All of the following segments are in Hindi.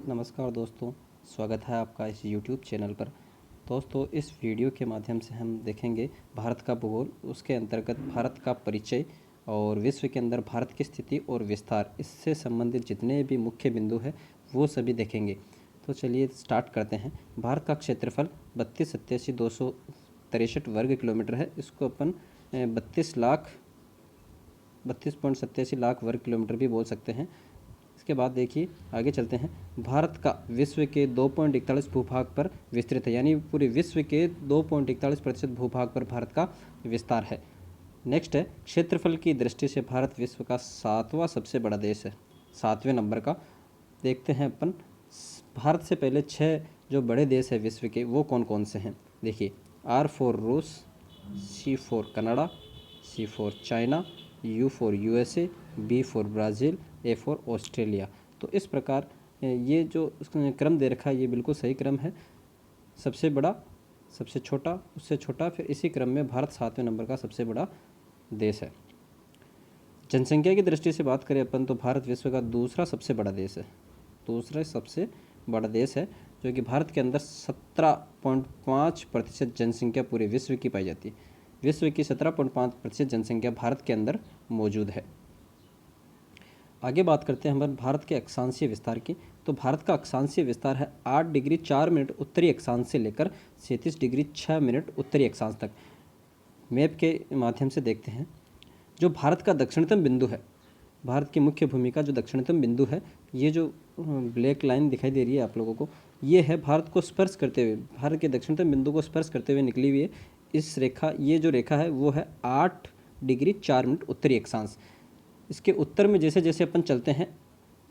नमस्कार दोस्तों, स्वागत है आपका इस YouTube चैनल पर। दोस्तों, इस वीडियो के माध्यम से हम देखेंगे भारत का भूगोल, उसके अंतर्गत भारत का परिचय और विश्व के अंदर भारत की स्थिति और विस्तार, इससे संबंधित जितने भी मुख्य बिंदु हैं वो सभी देखेंगे। तो चलिए स्टार्ट करते हैं। भारत का क्षेत्रफल 32,87,263 वर्ग किलोमीटर है। इसको अपन 32.87 लाख वर्ग किलोमीटर भी बोल सकते हैं। इसके बाद देखिए आगे चलते हैं। भारत का विश्व के 2.41 भूभाग पर विस्तृत है, यानी पूरे विश्व के 2.41% भूभाग पर भारत का विस्तार है। नेक्स्ट है, क्षेत्रफल की दृष्टि से भारत विश्व का 7वां सबसे बड़ा देश है। 7वें नंबर का देखते हैं अपन। भारत से पहले 6 जो बड़े देश है विश्व के, वो कौन कौन से हैं। देखिए, R फॉर रूस, C for Canada, C for China, U for USA, B for Brazil, A for Australia. तो इस प्रकार ये जो क्रम दे रखा है ये बिल्कुल सही क्रम है। सबसे बड़ा, सबसे छोटा, उससे छोटा, फिर इसी क्रम में भारत 7वें नंबर का सबसे बड़ा देश है। जनसंख्या की दृष्टि से बात करें अपन तो भारत विश्व का दूसरा सबसे बड़ा देश है। दूसरा सबसे बड़ा देश है, जो कि भारत के अंदर 17.5% जनसंख्या पूरे विश्व की पाई जाती है। विश्व की 17.5% जनसंख्या भारत के अंदर मौजूद है। आगे बात करते हैं हम भारत के अक्षांशीय विस्तार की। तो भारत का अक्षांशीय विस्तार है 8 डिग्री 4 मिनट उत्तरी अक्षांश से लेकर 37 डिग्री 6 मिनट उत्तरी अक्षांश तक। मैप के माध्यम से देखते हैं। जो भारत का दक्षिणतम बिंदु है, भारत की मुख्य भूमि का जो दक्षिणतम बिंदु है, ये जो ब्लैक लाइन दिखाई दे रही है आप लोगों को, ये है भारत को स्पर्श करते हुए, भारत के दक्षिणतम बिंदु को स्पर्श करते हुए निकली हुई है इस रेखा। ये जो रेखा है वो है 8 डिग्री 4 मिनट उत्तरी अक्षांश। इसके उत्तर में जैसे जैसे अपन चलते हैं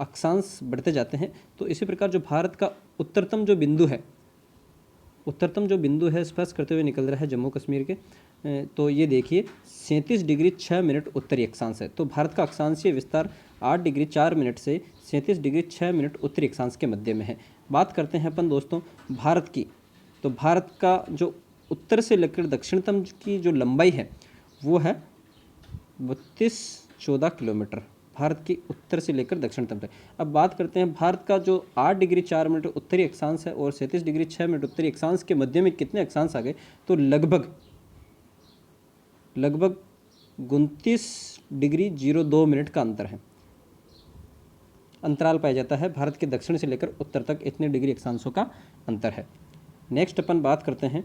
अक्षांश बढ़ते जाते हैं, तो इसी प्रकार जो भारत का उत्तरतम जो बिंदु है स्पर्श करते हुए निकल रहा है जम्मू कश्मीर के, तो ये देखिए 37 डिग्री 6 मिनट उत्तरी अक्षांश है। तो भारत का अक्षांशीय विस्तार 8 डिग्री 4 मिनट से 37 डिग्री 6 मिनट उत्तरी अक्षांश के मध्य में है। बात करते हैं अपन दोस्तों भारत की। तो भारत का जो उत्तर से लेकर दक्षिणतम की जो लंबाई है वो है 3214 किलोमीटर, भारत की उत्तर से लेकर दक्षिणतम तक। अब बात करते हैं भारत का जो 8 डिग्री 4 मिनट उत्तरी अक्षांश है और 37 डिग्री 6 मिनट उत्तरी अक्षांश के मध्य में कितने अक्षांश आ गए, तो लगभग 29 डिग्री 02 मिनट का अंतर है, अंतराल पाया जाता है। भारत के दक्षिण से लेकर उत्तर तक इतने डिग्री अक्षांशों का अंतर है। नेक्स्ट अपन बात करते हैं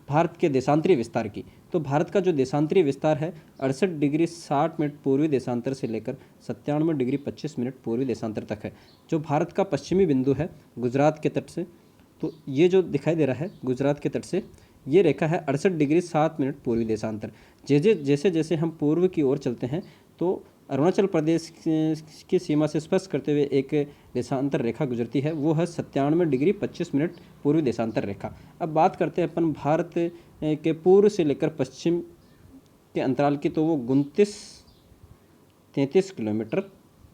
भारत के देशांतरीय विस्तार की। तो भारत का जो देशांतरीय विस्तार है 68 डिग्री 60 मिनट पूर्वी देशांतर से लेकर 97 डिग्री 25 मिनट पूर्वी देशांतर तक है। जो भारत का पश्चिमी बिंदु है गुजरात के तट से, तो ये जो दिखाई दे रहा है गुजरात के तट से, ये रेखा है 68 डिग्री 7 मिनट पूर्वी देशांतर। जैसे जैसे हम पूर्व की ओर चलते हैं तो अरुणाचल प्रदेश की सीमा से स्पर्श करते हुए एक देशांतर रेखा गुजरती है, वो है 97 डिग्री 25 मिनट पूर्वी देशांतर रेखा। अब बात करते हैं अपन भारत के पूर्व से लेकर पश्चिम के अंतराल की, तो वो 29-33 किलोमीटर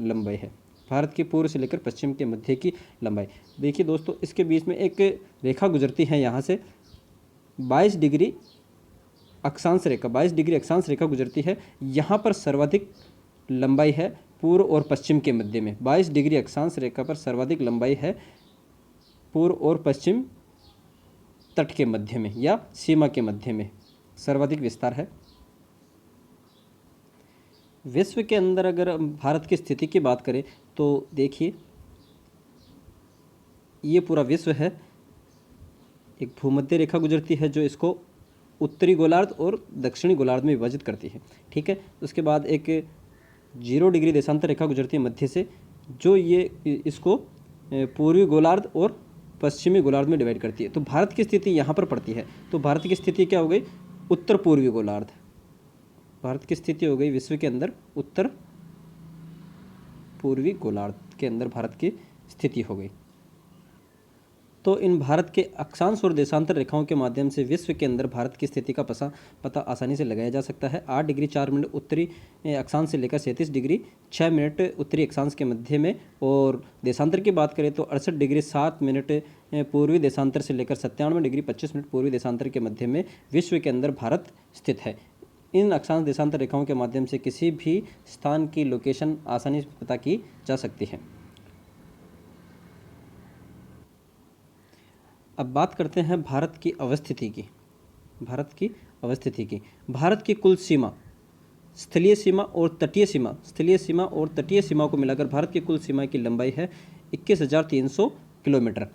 लंबाई है। भारत के पूर्व से लेकर पश्चिम के मध्य की लंबाई। देखिए दोस्तों, इसके बीच में एक रेखा गुजरती है यहाँ से 22 डिग्री अक्षांश रेखा गुजरती है। यहाँ पर सर्वाधिक लंबाई है पूर्व और पश्चिम के मध्य में। 22 डिग्री अक्षांश रेखा पर सर्वाधिक लंबाई है पूर्व और पश्चिम तट के मध्य में या सीमा के मध्य में सर्वाधिक विस्तार है। विश्व के अंदर अगर भारत की स्थिति की बात करें तो देखिए ये पूरा विश्व है। एक भूमध्य रेखा गुजरती है जो इसको उत्तरी गोलार्ध और दक्षिणी गोलार्ध में विभाजित करती है, ठीक है। उसके बाद एक 0 डिग्री देशांतर रेखा गुजरती है मध्य से, जो ये इसको पूर्वी गोलार्ध और पश्चिमी गोलार्ध में डिवाइड करती है। तो भारत की स्थिति यहाँ पर पड़ती है। तो भारत की स्थिति क्या हो गई, उत्तर पूर्वी गोलार्ध। भारत की स्थिति हो गई विश्व के अंदर उत्तर पूर्वी गोलार्ध के अंदर भारत की स्थिति हो गई। तो इन भारत के अक्षांश और देशांतर रेखाओं के माध्यम से विश्व के अंदर भारत की स्थिति का पता आसानी से लगाया जा सकता है। 8 डिग्री 4 मिनट उत्तरी अक्षांश से लेकर 37 डिग्री 6 मिनट उत्तरी अक्षांश के मध्य में, और देशांतर की बात करें तो 68 डिग्री 7 मिनट पूर्वी देशांतर से लेकर 97 डिग्री 25 मिनट पूर्वी देशांतर के मध्य में विश्व के अंदर भारत स्थित है। इन अक्षांश देशांतर रेखाओं के माध्यम से किसी भी स्थान की लोकेशन आसानी से पता की जा सकती है। अब बात करते हैं भारत की अवस्थिति की। भारत की अवस्थिति की भारत की कुल सीमा, स्थलीय सीमा और तटीय सीमा, स्थलीय सीमा और तटीय सीमा को मिलाकर भारत की कुल सीमा की लंबाई है 21,300 किलोमीटर,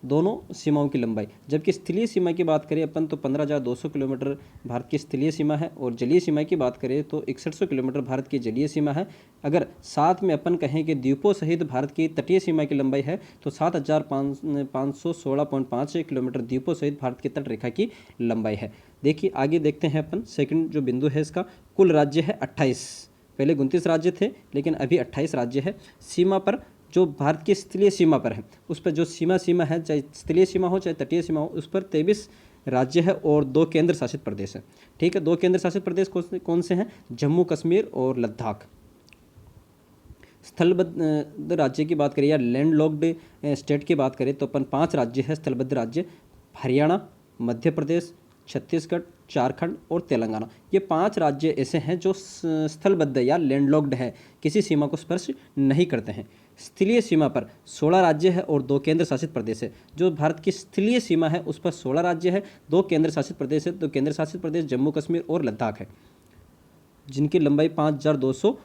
दोनों सीमाओं की लंबाई। जबकि स्थलीय सीमा की बात करें अपन तो 15,200 किलोमीटर भारत की स्थलीय सीमा है, और जलीय सीमा की बात करें तो 6100 किलोमीटर भारत की जलीय सीमा है। अगर साथ में अपन कहें कि द्वीपों सहित भारत की तटीय सीमा की लंबाई है तो 7,516.5 किलोमीटर द्वीपों सहित भारत की तट रेखा की लंबाई है। देखिए आगे देखते हैं अपन, सेकंड जो बिंदु है इसका, कुल राज्य है 28, पहले 29 राज्य थे लेकिन अभी 28 राज्य है। सीमा पर जो भारत की स्थलीय सीमा पर है उस पर जो सीमा है, चाहे स्थलीय सीमा हो चाहे तटीय सीमा हो, उस पर 23 राज्य है और 2 केंद्र शासित प्रदेश है। ठीक है, 2 केंद्र शासित प्रदेश कौन से हैं? जम्मू कश्मीर और लद्दाख। स्थलबद्ध राज्य की बात करें या लैंडलॉक्ड स्टेट की बात करें तो अपन 5 राज्य है स्थलबद्ध राज्य, हरियाणा, मध्य प्रदेश, छत्तीसगढ़, झारखंड और तेलंगाना। ये 5 राज्य ऐसे हैं जो स्थलबद्ध या लैंडलॉक्ड है, किसी सीमा को स्पर्श नहीं करते हैं। स्थलीय सीमा पर 16 राज्य है और 2 केंद्र शासित प्रदेश है। जो भारत की स्थलीय सीमा है उस पर 16 राज्य है, 2 केंद्र शासित प्रदेश है। 2 केंद्र शासित प्रदेश जम्मू कश्मीर और लद्दाख है, जिनकी लंबाई 5,200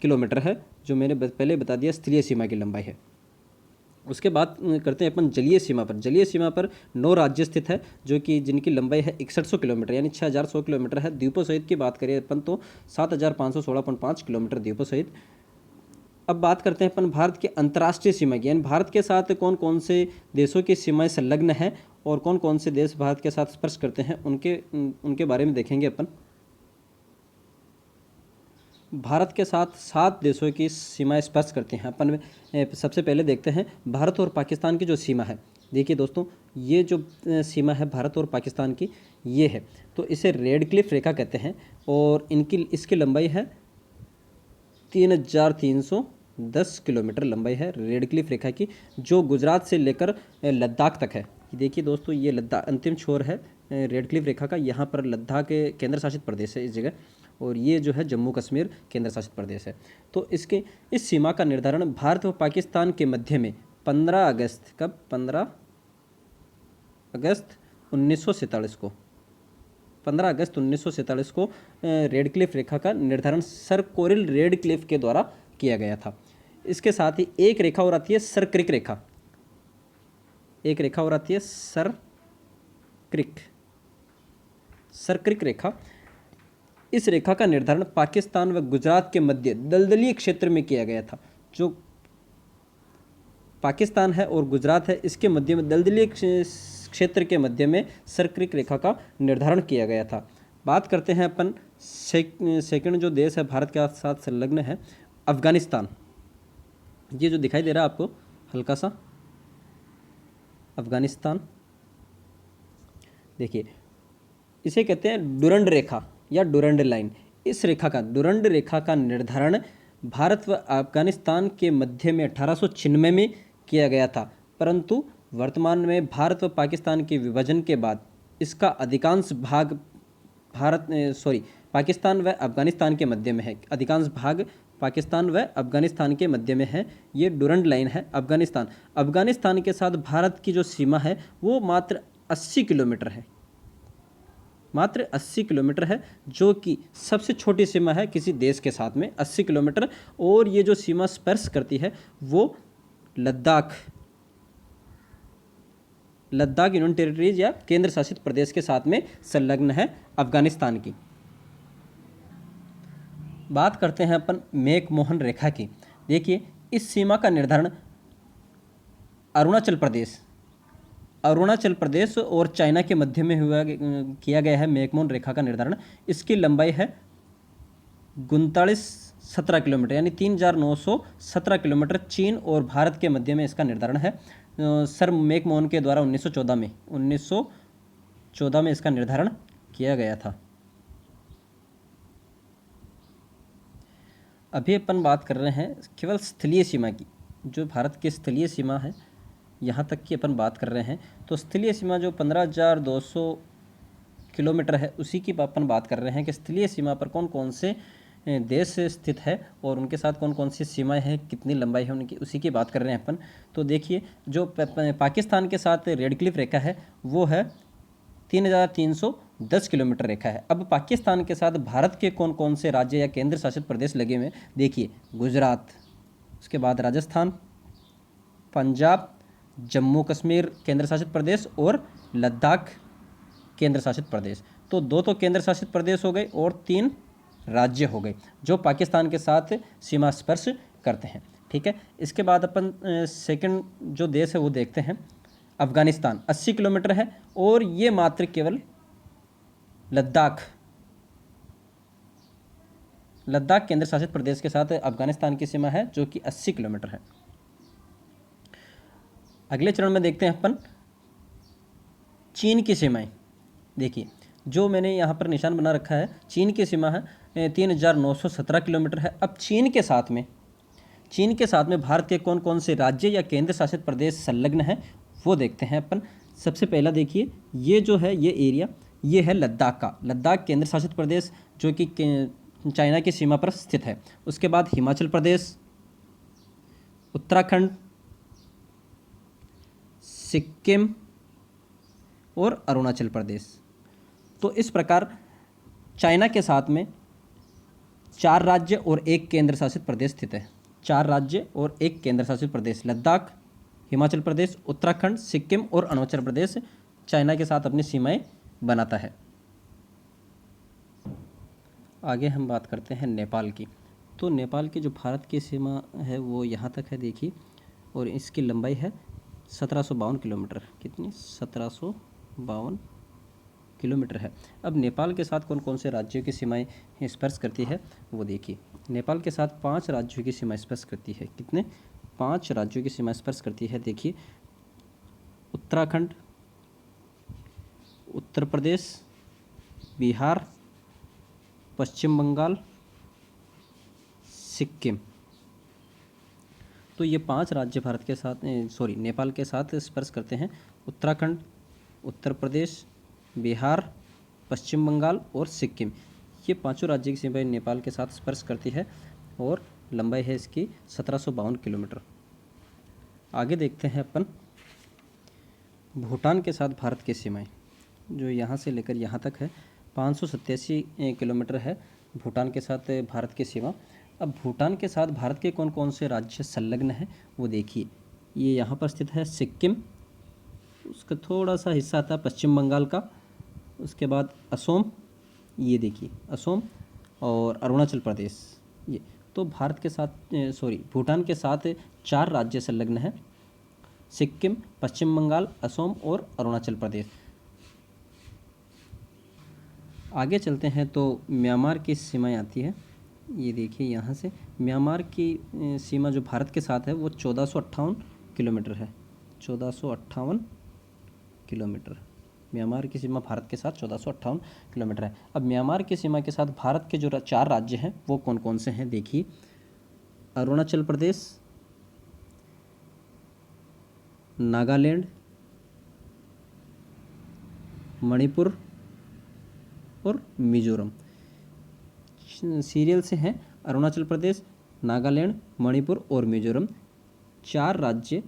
किलोमीटर है, जो मैंने पहले बता दिया स्थलीय सीमा की लंबाई है। उसके बाद करते हैं अपन जलीय सीमा पर। जलीय सीमा पर 9 राज्य स्थित है, जो कि जिनकी लंबाई है 6100 किलोमीटर यानी 6100 किलोमीटर है। द्वीपों सहित की बात करें अपन तो 7,516.5 किलोमीटर द्वीपों सहित। अब बात करते हैं अपन भारत की अंतर्राष्ट्रीय सीमा की, यानी भारत के साथ कौन कौन से देशों की सीमाएं संलग्न हैं और कौन कौन से देश भारत के साथ स्पर्श करते हैं, उनके बारे में देखेंगे अपन। भारत के साथ 7 देशों की सीमाएं स्पर्श करती हैं। अपन सबसे पहले देखते हैं भारत और पाकिस्तान की जो सीमा है। देखिए दोस्तों, ये जो सीमा है भारत और पाकिस्तान की, ये है तो इसे रेड क्लिफ रेखा कहते हैं, और इसकी लंबाई है 3,310 किलोमीटर लंबाई है रेड क्लिफ रेखा की, जो गुजरात से लेकर लद्दाख तक है। देखिए दोस्तों, ये लद्दाख अंतिम छोर है रेड क्लिफ रेखा का, यहाँ पर लद्दाख केंद्र शासित प्रदेश है इस जगह, और ये जो है जम्मू कश्मीर केंद्र शासित प्रदेश है। तो इस सीमा का निर्धारण भारत और पाकिस्तान के मध्य में 15 अगस्त 1947 को 15 अगस्त 1947 को रेड क्लिफ रेखा का निर्धारण सर कोरिल रेड क्लिफ के द्वारा किया गया था। इसके साथ ही एक रेखा और आती है सर क्रिक रेखा, एक रेखा और आती है सर क्रिक रेखा। इस रेखा का निर्धारण पाकिस्तान व गुजरात के मध्य दलदलीय क्षेत्र में किया गया था। जो पाकिस्तान है और गुजरात है, इसके मध्य में दलदलीय क्षेत्र के मध्य में सरक्रिक रेखा का निर्धारण किया गया था। बात करते हैं अपन सेकंड जो देश है भारत के साथ संलग्न है, अफगानिस्तान। ये जो दिखाई दे रहा है आपको हल्का सा, अफगानिस्तान, देखिए इसे कहते हैं डुरंड रेखा या डुरंड लाइन। इस रेखा का डुरंड रेखा का निर्धारण भारत व अफगानिस्तान के मध्य में 1896 में किया गया था, परंतु वर्तमान में भारत व पाकिस्तान के विभाजन के बाद इसका अधिकांश भाग पाकिस्तान व अफगानिस्तान के मध्य में है। अधिकांश भाग पाकिस्तान व अफगानिस्तान के मध्य में है। ये डुरंड लाइन है। अफगानिस्तान के साथ भारत की जो सीमा है वो मात्र 80 किलोमीटर है, मात्र 80 किलोमीटर है, जो कि सबसे छोटी सीमा है किसी देश के साथ में, 80 किलोमीटर। और ये जो सीमा स्पर्श करती है वो लद्दाख यूनियन टेरिटरीज या केंद्र शासित प्रदेश के साथ में संलग्न है अफगानिस्तान की। बात करते हैं अपन मैकमोहन रेखा की। देखिए इस सीमा का निर्धारण अरुणाचल प्रदेश और चाइना के मध्य में किया गया है। मैकमोहन रेखा का निर्धारण, इसकी लंबाई है 3917 किलोमीटर यानी 3,917 किलोमीटर। चीन और भारत के मध्य में इसका निर्धारण है। सर मैकमोहन के द्वारा 1914 में इसका निर्धारण किया गया था। अभी अपन बात कर रहे हैं केवल स्थलीय सीमा की, जो भारत की स्थलीय सीमा है यहाँ तक की अपन बात कर रहे हैं। तो स्थलीय सीमा जो 15,200 किलोमीटर है उसी की अपन बात कर रहे हैं कि स्थलीय सीमा पर कौन कौन से देश स्थित है और उनके साथ कौन कौन सी सीमाएं हैं, कितनी लंबाई है उनकी, उसी की बात कर रहे हैं अपन। तो देखिए जो पाकिस्तान के साथ रेड क्लिफ रेखा है वो है 3,310 किलोमीटर रेखा है। अब पाकिस्तान के साथ भारत के कौन कौन से राज्य या केंद्र शासित प्रदेश लगे हुए हैं, देखिए गुजरात, उसके बाद राजस्थान, पंजाब, जम्मू कश्मीर केंद्र शासित प्रदेश और लद्दाख केंद्र शासित प्रदेश। तो दो तो केंद्र शासित प्रदेश हो गए और 3 राज्य हो गए जो पाकिस्तान के साथ सीमा स्पर्श करते हैं। ठीक है, इसके बाद अपन सेकंड जो देश है वो देखते हैं। अफगानिस्तान 80 किलोमीटर है और ये मात्र केवल लद्दाख केंद्र शासित प्रदेश के साथ अफगानिस्तान की सीमा है जो कि 80 किलोमीटर है। अगले चरण में देखते हैं अपन चीन की सीमाएं। देखिए जो मैंने यहाँ पर निशान बना रखा है, चीन की सीमा है 3,917 किलोमीटर है। अब चीन के साथ में भारत के कौन कौन से राज्य या केंद्र शासित प्रदेश संलग्न हैं वो देखते हैं अपन। सबसे पहला देखिए ये जो है ये एरिया ये है लद्दाख केंद्र शासित प्रदेश जो कि चाइना की सीमा पर स्थित है। उसके बाद हिमाचल प्रदेश, उत्तराखंड, सिक्किम और अरुणाचल प्रदेश। तो इस प्रकार चाइना के साथ में 4 राज्य और 1 केंद्र शासित प्रदेश स्थित है। 4 राज्य और 1 केंद्र शासित प्रदेश लद्दाख, हिमाचल प्रदेश, उत्तराखंड, सिक्किम और अरुणाचल प्रदेश चाइना के साथ अपनी सीमाएं बनाता है। आगे हम बात करते हैं नेपाल की। तो नेपाल की जो भारत की सीमा है वो यहाँ तक है देखिए, और इसकी लंबाई है 1752 किलोमीटर। कितनी? 1752 किलोमीटर है। अब नेपाल के साथ कौन कौन से राज्यों की सीमाएं स्पर्श करती है वो देखिए। नेपाल के साथ 5 राज्यों की सीमा स्पर्श करती है। कितने? 5 राज्यों की सीमा स्पर्श करती है। देखिए उत्तराखंड, उत्तर प्रदेश, बिहार, पश्चिम बंगाल, सिक्किम। तो ये 5 राज्य भारत के साथ नेपाल के साथ स्पर्श करते हैं। उत्तराखंड, उत्तर प्रदेश, बिहार, पश्चिम बंगाल और सिक्किम, ये 5 राज्य की सीमाएं नेपाल के साथ स्पर्श करती है और लंबाई है इसकी 1752 किलोमीटर। आगे देखते हैं अपन भूटान के साथ भारत की सीमाएं, जो यहाँ से लेकर यहाँ तक है 587 किलोमीटर है भूटान के साथ भारत की सीमा। अब भूटान के साथ भारत के कौन कौन से राज्य संलग्न हैं वो देखिए। ये यहाँ पर स्थित है सिक्किम, उसका थोड़ा सा हिस्सा आता है पश्चिम बंगाल का, उसके बाद असम, ये देखिए असम और अरुणाचल प्रदेश। ये तो भारत के साथ भूटान के साथ 4 राज्य संलग्न हैं, सिक्किम, पश्चिम बंगाल, असम और अरुणाचल प्रदेश। आगे चलते हैं तो म्यांमार की सीमाएं आती है। ये देखिए यहाँ से म्यांमार की सीमा जो भारत के साथ है वो 1458 किलोमीटर है। 1458 किलोमीटर म्यांमार की सीमा भारत के साथ 1458 किलोमीटर है। अब म्यांमार की सीमा के साथ भारत के जो 4 राज्य हैं वो कौन कौन से हैं देखिए। अरुणाचल प्रदेश, नागालैंड, मणिपुर और मिजोरम। सीरियल से हैं अरुणाचल प्रदेश, नागालैंड, मणिपुर और मिजोरम। 4 राज्य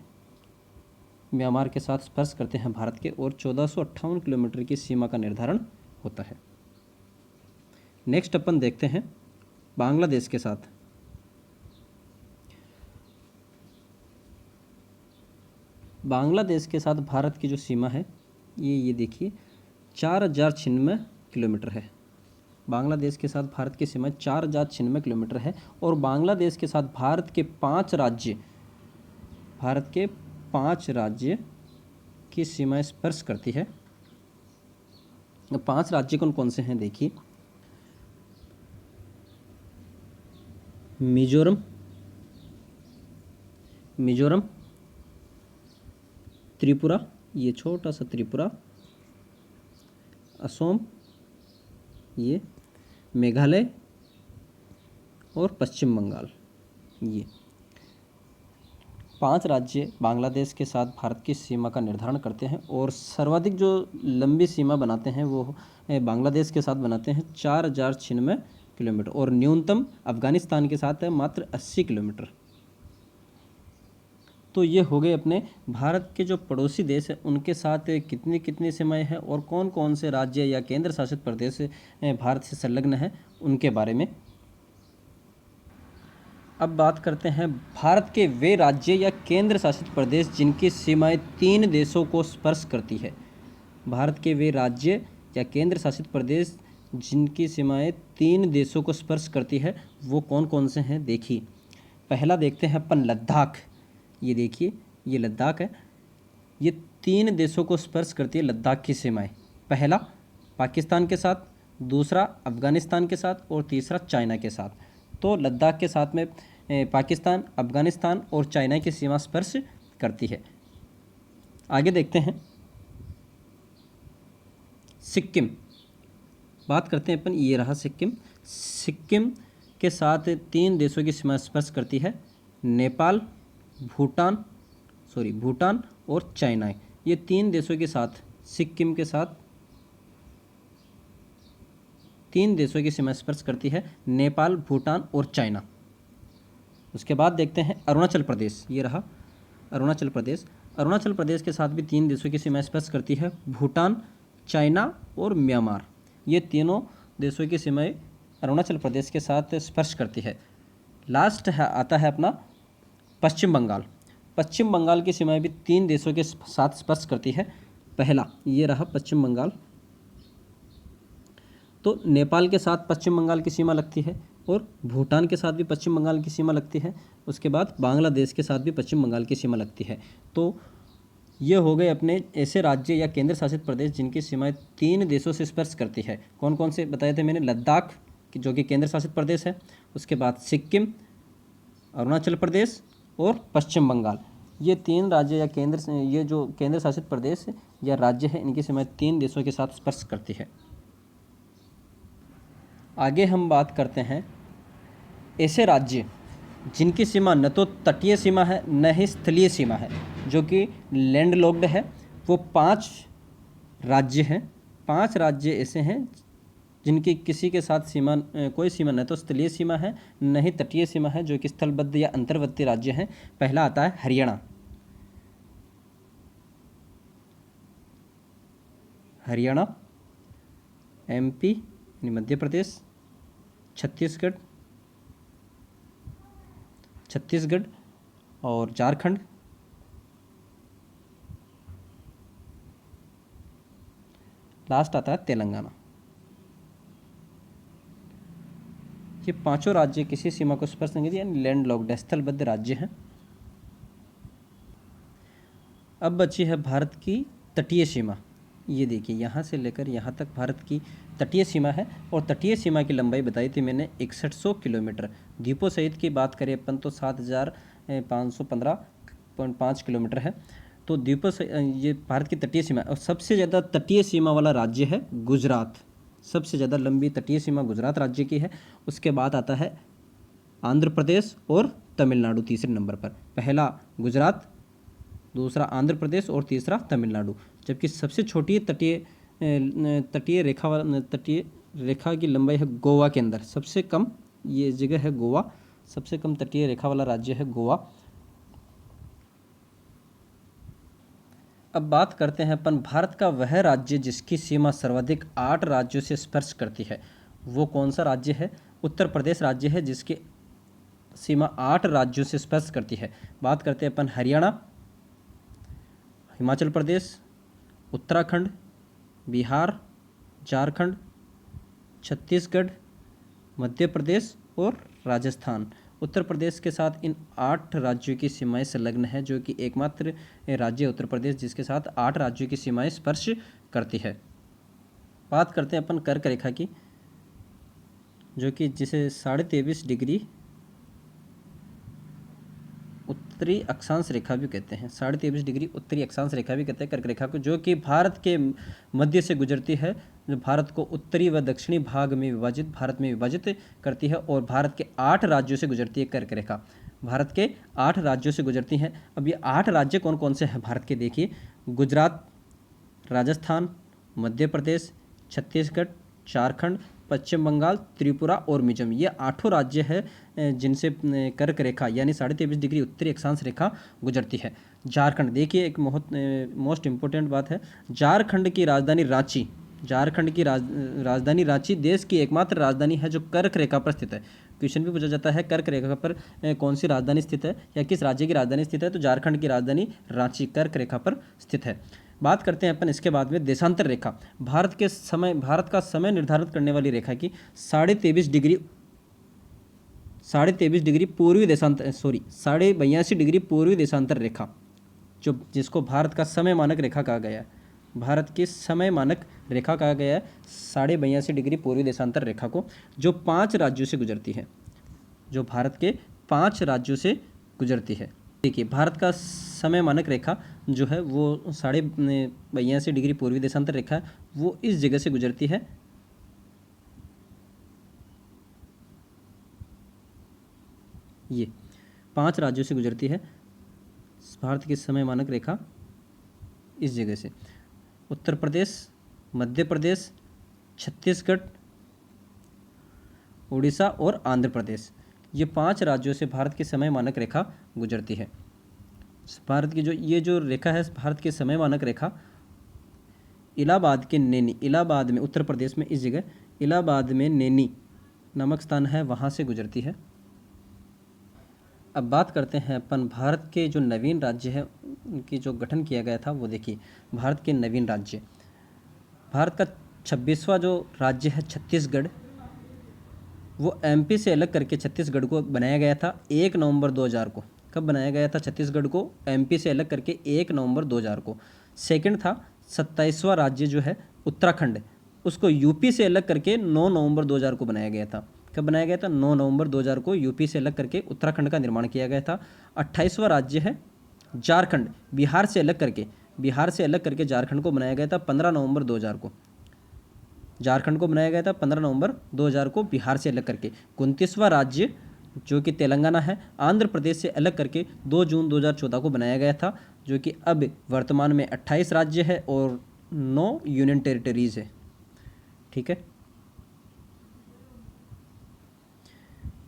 म्यांमार के साथ स्पर्श करते हैं भारत के और 1458 किलोमीटर की सीमा का निर्धारण होता है। नेक्स्ट अपन देखते हैं बांग्लादेश के साथ। बांग्लादेश के साथ भारत की जो सीमा है ये देखिए 4096 किलोमीटर है। बांग्लादेश के साथ भारत की सीमा 4096 किलोमीटर है और बांग्लादेश के साथ भारत के 5 राज्य की सीमा स्पर्श करती है। 5 राज्य कौन कौन से हैं देखिए। मिजोरम, त्रिपुरा, ये छोटा सा त्रिपुरा, असम, ये मेघालय और पश्चिम बंगाल। ये 5 राज्य बांग्लादेश के साथ भारत की सीमा का निर्धारण करते हैं और सर्वाधिक जो लंबी सीमा बनाते हैं वो बांग्लादेश के साथ बनाते हैं 4096 किलोमीटर और न्यूनतम अफगानिस्तान के साथ है मात्र 80 किलोमीटर। तो ये हो गए अपने भारत के जो पड़ोसी देश हैं उनके साथ कितनी कितनी सीमाएं हैं और कौन कौन से राज्य या केंद्र शासित प्रदेश भारत से संलग्न है उनके बारे में। अब बात करते हैं भारत के वे राज्य या केंद्र शासित प्रदेश जिनकी सीमाएं 3 देशों को स्पर्श करती है। भारत के वे राज्य या केंद्र शासित प्रदेश जिनकी सीमाएं 3 देशों को स्पर्श करती है वो कौन कौन से हैं देखिए। पहला देखते हैं अपन लद्दाख। ये देखिए ये लद्दाख है, ये 3 देशों को स्पर्श करती है लद्दाख की सीमाएं। पहला पाकिस्तान के साथ, दूसरा अफगानिस्तान के साथ और तीसरा चाइना के साथ। तो लद्दाख के साथ में पाकिस्तान, अफगानिस्तान और चाइना की सीमा स्पर्श करती है। आगे देखते हैं सिक्किम। बात करते हैं अपन, ये रहा सिक्किम। सिक्किम के साथ 3 देशों की सीमा स्पर्श करती है, नेपाल, भूटान और चाइना। ये 3 देशों के साथ सिक्किम के साथ 3 देशों की सीमा स्पर्श करती है, नेपाल, भूटान और चाइना। उसके बाद देखते हैं अरुणाचल प्रदेश। ये रहा अरुणाचल प्रदेश। अरुणाचल प्रदेश के साथ भी 3 देशों की सीमा स्पर्श करती है, भूटान, चाइना और म्यांमार। ये तीनों देशों की सीमाएं अरुणाचल प्रदेश के साथ स्पर्श करती है। लास्ट है आता है अपना पश्चिम बंगाल। पश्चिम बंगाल की सीमाएं भी 3 देशों के साथ स्पर्श करती है। पहला ये रहा पश्चिम बंगाल। तो नेपाल के साथ पश्चिम बंगाल की सीमा लगती है और भूटान के साथ भी पश्चिम बंगाल की सीमा लगती है। उसके बाद बांग्लादेश के साथ भी पश्चिम बंगाल की सीमा लगती है। तो ये हो गए अपने ऐसे राज्य या केंद्र शासित प्रदेश जिनकी सीमाएं 3 देशों से स्पर्श करती है। कौन कौन से बताए थे मैंने? लद्दाख जो कि केंद्र शासित प्रदेश है, उसके बाद सिक्किम, अरुणाचल प्रदेश और पश्चिम बंगाल। ये 3 राज्य या ये जो केंद्र शासित प्रदेश या राज्य है इनकी सीमाएं 3 देशों के साथ स्पर्श करती है। आगे हम बात करते हैं ऐसे राज्य जिनकी सीमा न तो तटीय सीमा है न ही स्थलीय सीमा है, जो कि लैंड लॉक्ड है। वो 5 राज्य हैं। 5 राज्य ऐसे हैं जिनकी किसी के साथ सीमा कोई सीमा न तो स्थलीय सीमा है न ही तटीय सीमा है, जो कि स्थलबद्ध या अंतर्वर्ती राज्य हैं। पहला आता है हरियाणा। हरियाणा, एमपी यानी मध्य प्रदेश, छत्तीसगढ़ और झारखंड, लास्ट आता है तेलंगाना। ये 5 राज्य किसी सीमा को स्पर्श नहीं करते, यानी लैंड लॉक्ड स्थलबद्ध राज्य हैं। अब बची है भारत की तटीय सीमा। ये देखिए यहाँ से लेकर यहाँ तक भारत की तटीय सीमा है और तटीय सीमा की लंबाई बताई थी मैंने 6100 किलोमीटर। द्वीपों सहित की बात करें अपन तो 7515.5 किलोमीटर है। तो द्वीपों से ये भारत की तटीय सीमा और सबसे ज़्यादा तटीय सीमा वाला राज्य है गुजरात। सबसे ज़्यादा लंबी तटीय सीमा गुजरात राज्य की है। उसके बाद आता है आंध्र प्रदेश और तमिलनाडु तीसरे नंबर पर। पहला गुजरात, दूसरा आंध्र प्रदेश और तीसरा तमिलनाडु। जबकि सबसे छोटी तटीय रेखा की लंबाई है गोवा के अंदर। सबसे कम ये जगह है गोवा, सबसे कम तटीय रेखा वाला राज्य है गोवा। अब बात करते हैं अपन भारत का वह राज्य जिसकी सीमा सर्वाधिक 8 राज्यों से स्पर्श करती है। वो कौन सा राज्य है? उत्तर प्रदेश राज्य है जिसकी सीमा 8 राज्यों से स्पर्श करती है। बात करते हैं अपन हरियाणा, हिमाचल प्रदेश, उत्तराखंड, बिहार, झारखंड, छत्तीसगढ़, मध्य प्रदेश और राजस्थान। उत्तर प्रदेश के साथ इन 8 राज्यों की सीमाएं संलग्न है, जो कि एकमात्र राज्य उत्तर प्रदेश जिसके साथ 8 राज्यों की सीमाएं स्पर्श करती है। बात करते हैं अपन कर्क रेखा की, जो कि जिसे 23.5 डिग्री उत्तरी अक्षांश रेखा भी कहते हैं। 23.5 डिग्री उत्तरी अक्षांश रेखा भी कहते हैं कर्क रेखा को, जो कि भारत के मध्य से गुजरती है, जो भारत को उत्तरी व दक्षिणी भाग में विभाजित करती है और भारत के 8 राज्यों से गुजरती है कर्क रेखा। भारत के 8 राज्यों से गुजरती हैं। अब ये 8 राज्य कौन कौन से हैं भारत के? देखिए, गुजरात, राजस्थान, मध्य प्रदेश, छत्तीसगढ़, झारखंड, पश्चिम बंगाल, त्रिपुरा और मिजोरम, ये 8 राज्य है जिनसे कर्क रेखा यानी 23.5 डिग्री उत्तरी अक्षांश रेखा गुजरती है। झारखंड, देखिए एक मोस्ट इम्पोर्टेंट बात है, झारखंड की राजधानी रांची, झारखंड की राजधानी रांची देश की एकमात्र राजधानी है जो कर्क रेखा पर स्थित है। क्वेश्चन भी पूछा जाता है कर्क रेखा पर कौन सी राजधानी स्थित है या किस राज्य की राजधानी स्थित है, तो झारखंड की राजधानी रांची कर्क रेखा पर स्थित है। बात करते हैं अपन इसके बाद में देशांतर रेखा। भारत का समय निर्धारित करने वाली रेखा की 23.5 डिग्री पूर्वी देशांतर 82 डिग्री पूर्वी देशांतर रेखा, जो जिसको भारत का समय मानक रेखा कहा गया है, भारत की समय मानक रेखा कहा गया है 82 डिग्री पूर्वी देशांतर रेखा को, जो 5 राज्यों से गुजरती है, जो भारत के 5 राज्यों से गुजरती है। देखिए भारत का समय मानक रेखा जो है वो 82 डिग्री पूर्वी देशांतर रेखा है, वो इस जगह से गुजरती है, ये 5 राज्यों से गुजरती है भारत की समय मानक रेखा, इस जगह से उत्तर प्रदेश, मध्य प्रदेश, छत्तीसगढ़, उड़ीसा और आंध्र प्रदेश, ये 5 राज्यों से भारत की समय मानक रेखा गुजरती है। भारत की ये जो रेखा है, भारत की समय मानक रेखा इलाहाबाद के नैनी, इलाहाबाद में उत्तर प्रदेश में इस जगह इलाहाबाद में नैनी नामक स्थान है, वहाँ से गुजरती है। अब बात करते हैं अपन भारत के जो नवीन राज्य है उनकी जो गठन किया गया था, वो देखिए भारत के नवीन राज्य, भारत का 26वां जो राज्य है छत्तीसगढ़, वो एमपी से अलग करके छत्तीसगढ़ को बनाया गया था 1 नवंबर 2000 को। कब बनाया गया था छत्तीसगढ़ को एमपी से अलग करके? 1 नवंबर 2000 को। सेकंड था 27वां राज्य जो है उत्तराखंड, उसको यूपी से अलग करके 9 नवंबर 2000 को बनाया गया था। कब बनाया गया था? 9 नवंबर 2000 को यूपी से अलग करके उत्तराखंड का निर्माण किया गया था। 28वां राज्य है झारखंड, बिहार से अलग करके झारखंड को बनाया गया था 15 नवंबर 2000 को। झारखंड को बनाया गया था 15 नवंबर 2000 को बिहार से अलग करके। 29वां राज्य जो कि तेलंगाना है, आंध्र प्रदेश से अलग करके 2 जून 2014 को बनाया गया था, जो कि अब वर्तमान में 28 राज्य है और 9 यूनियन टेरिटरीज है। ठीक है,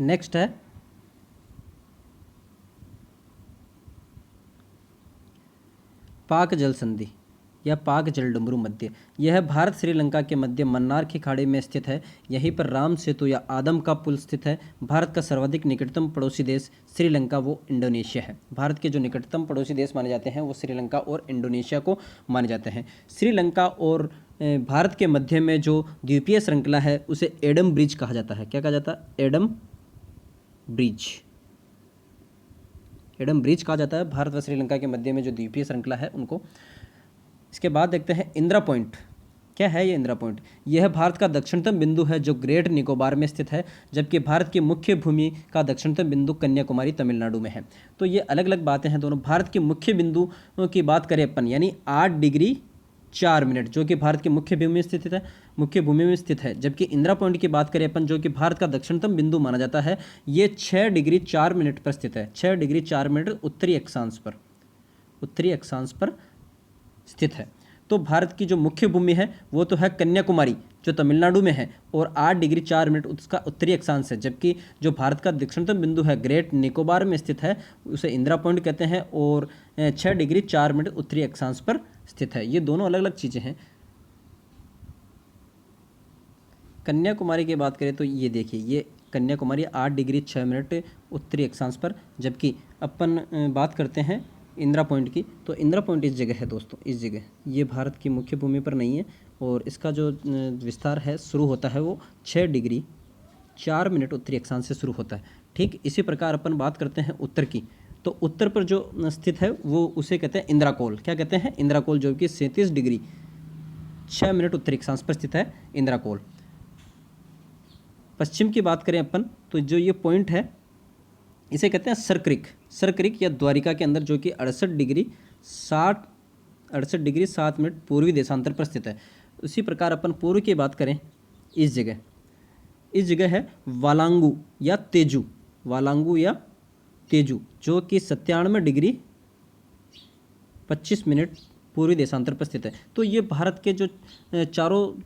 नेक्स्ट है पाक जल संधि या पाक जलडमरू मध्य। यह भारत श्रीलंका के मध्य मन्नार की खाड़ी में स्थित है। यहीं पर राम सेतु या आदम का पुल स्थित है। भारत का सर्वाधिक निकटतम पड़ोसी देश श्रीलंका व इंडोनेशिया है। भारत के जो निकटतम पड़ोसी देश माने जाते हैं वो श्रीलंका और इंडोनेशिया को माने जाते हैं। श्रीलंका और भारत के मध्य में जो द्वीपीय श्रृंखला है उसे एडम ब्रिज कहा जाता है। क्या कहा जाता है? एडम ब्रिज कहा जाता है। भारत व श्रीलंका के मध्य में जो द्वीपीय श्रृंखला है उनको। इसके बाद देखते हैं इंदिरा पॉइंट। क्या है ये इंदिरा पॉइंट? यह भारत का दक्षिणतम बिंदु है जो ग्रेट निकोबार में स्थित है, जबकि भारत की मुख्य भूमि का दक्षिणतम बिंदु कन्याकुमारी तमिलनाडु में है। तो ये अलग अलग बातें हैं दोनों। भारत के मुख्य बिंदु की बात करें अपन, यानी 8 डिग्री 4 मिनट जो कि भारत की मुख्य भूमि में स्थित है, जबकि इंदिरा पॉइंट की बात करें अपन जो कि भारत का दक्षिणतम बिंदु माना जाता है, ये 6 डिग्री 4 मिनट पर स्थित है। 6 डिग्री 4 मिनट उत्तरी अक्षांश पर स्थित है। तो भारत की जो मुख्य भूमि है वो तो है कन्याकुमारी जो तमिलनाडु में है, और 8 डिग्री 4 मिनट उसका उत्तरी अक्षांश है, जबकि जो भारत का दक्षिणतम बिंदु है ग्रेट निकोबार में स्थित है उसे इंदिरा पॉइंट कहते हैं, और 6 डिग्री 4 मिनट उत्तरी अक्षांश पर स्थित है। ये दोनों अलग अलग चीज़ें हैं। कन्याकुमारी की बात करें तो ये देखिए, ये कन्याकुमारी 8 डिग्री 6 मिनट उत्तरी अक्षांश पर, जबकि अपन बात करते हैं इंदिरा पॉइंट की, तो इंदिरा पॉइंट इस जगह है दोस्तों, इस जगह। ये भारत की मुख्य भूमि पर नहीं है, और इसका जो विस्तार है शुरू होता है वो 6 डिग्री 4 मिनट उत्तरी अक्षांश से शुरू होता है। ठीक इसी प्रकार अपन बात करते हैं उत्तर की, तो उत्तर पर जो स्थित है वो उसे कहते हैं इंदिरा कोल। क्या कहते हैं? इंदिरा कोल, जो कि 37 डिग्री 6 मिनट उत्तरी अक्षांश पर स्थित है इंदिरा कोल। पश्चिम की बात करें अपन तो जो ये पॉइंट है इसे कहते हैं सरक्रिक या द्वारिका के अंदर, जो कि 68 डिग्री 7 मिनट पूर्वी देशांतर पर स्थित है। उसी प्रकार अपन पूर्व की बात करें, इस जगह है वालांगू या तेजू, जो कि 97 डिग्री 25 मिनट पूर्वी देशांतर पर स्थित है। तो ये भारत के जो चारों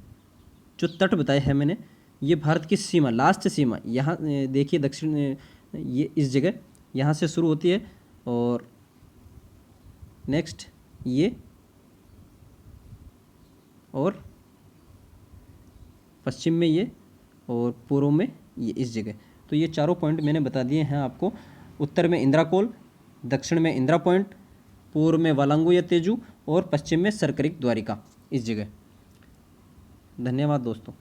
जो तट बताए हैं मैंने, ये भारत की सीमा, लास्ट सीमा यहाँ देखिए, दक्षिण ये इस जगह यहाँ से शुरू होती है, और नेक्स्ट ये, और पश्चिम में ये, और पूर्व में ये इस जगह। तो ये चारों पॉइंट मैंने बता दिए हैं आपको। उत्तर में इंदिरा कोल, दक्षिण में इंदिरा पॉइंट, पूर्व में वालांगू या तेजू, और पश्चिम में सरकरिक द्वारिका इस जगह। धन्यवाद दोस्तों।